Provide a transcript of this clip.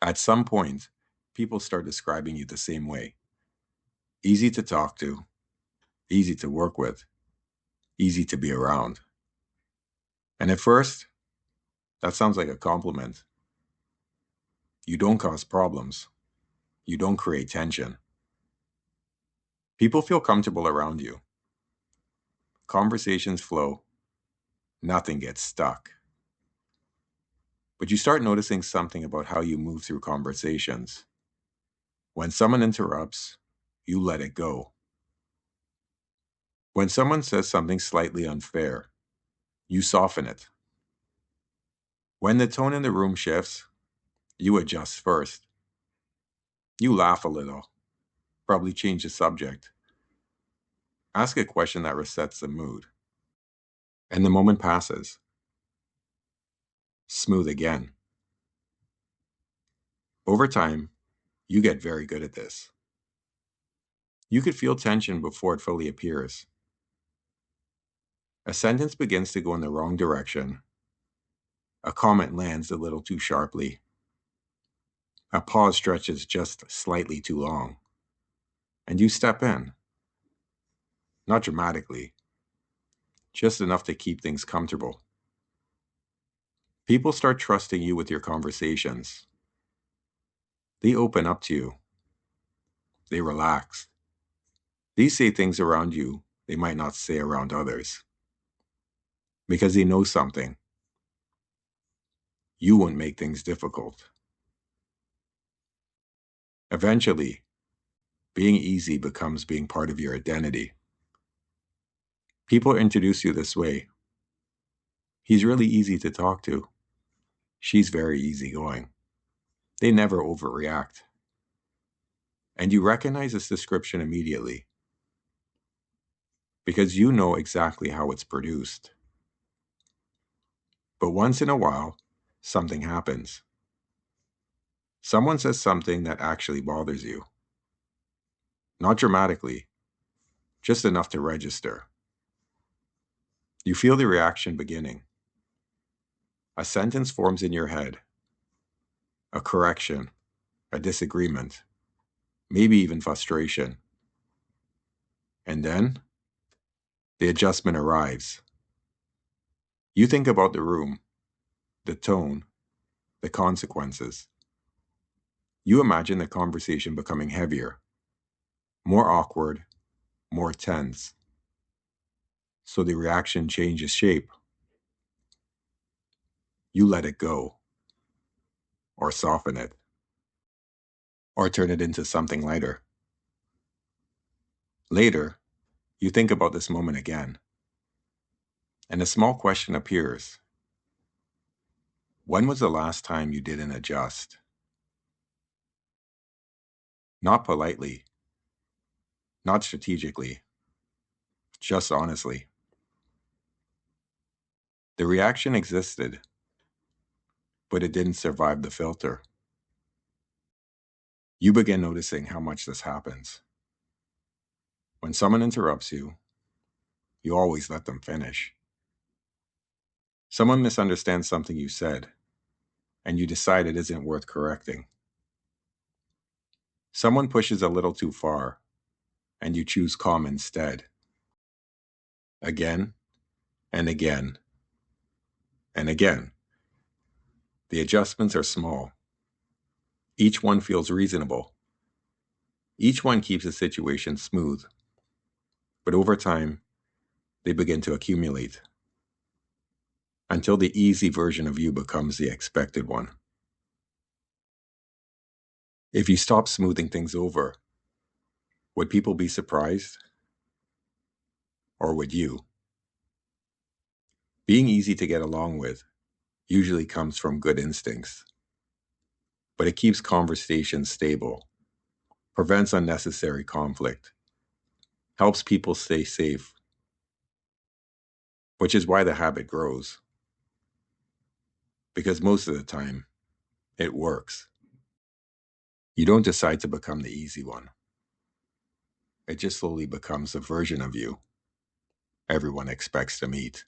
At some point, people start describing you the same way. Easy to talk to, easy to work with, easy to be around. And at first, that sounds like a compliment. You don't cause problems. You don't create tension. People feel comfortable around you. Conversations flow. Nothing gets stuck. But you start noticing something about how you move through conversations. When someone interrupts, you let it go. When someone says something slightly unfair, you soften it. When the tone in the room shifts, you adjust first. You laugh a little, probably change the subject, ask a question that resets the mood, and the moment passes. Smooth again. Over time, you get very good at this. You could feel tension before it fully appears. A sentence begins to go in the wrong direction. A comment lands a little too sharply. A pause stretches just slightly too long. And you step in. Not dramatically, just enough to keep things comfortable. People start trusting you with your conversations. They open up to you. They relax. They say things around you they might not say around others. Because they know something. You won't make things difficult. Eventually, being easy becomes being part of your identity. People introduce you this way. He's really easy to talk to. She's very easygoing. They never overreact. And you recognize this description immediately because you know exactly how it's produced. But once in a while, something happens. Someone says something that actually bothers you. Not dramatically, just enough to register. You feel the reaction beginning. A sentence forms in your head. A correction, a disagreement, maybe even frustration. And then, the adjustment arrives. You think about the room, the tone, the consequences. You imagine the conversation becoming heavier, more awkward, more tense. So the reaction changes shape. You let it go, or soften it, or turn it into something lighter. Later, you think about this moment again, and a small question appears. When was the last time you didn't adjust? Not politely, not strategically, just honestly. The reaction existed, but it didn't survive the filter. You begin noticing how much this happens. When someone interrupts you, you always let them finish. Someone misunderstands something you said, and you decide it isn't worth correcting. Someone pushes a little too far, and you choose calm instead. Again, and again, and again. The adjustments are small. Each one feels reasonable. Each one keeps the situation smooth. But over time, they begin to accumulate until the easy version of you becomes the expected one. If you stop smoothing things over, would people be surprised? Or would you? Being easy to get along with usually comes from good instincts, but it keeps conversations stable, prevents unnecessary conflict, helps people stay safe, which is why the habit grows. Because most of the time, it works. You don't decide to become the easy one. It just slowly becomes a version of you everyone expects to meet.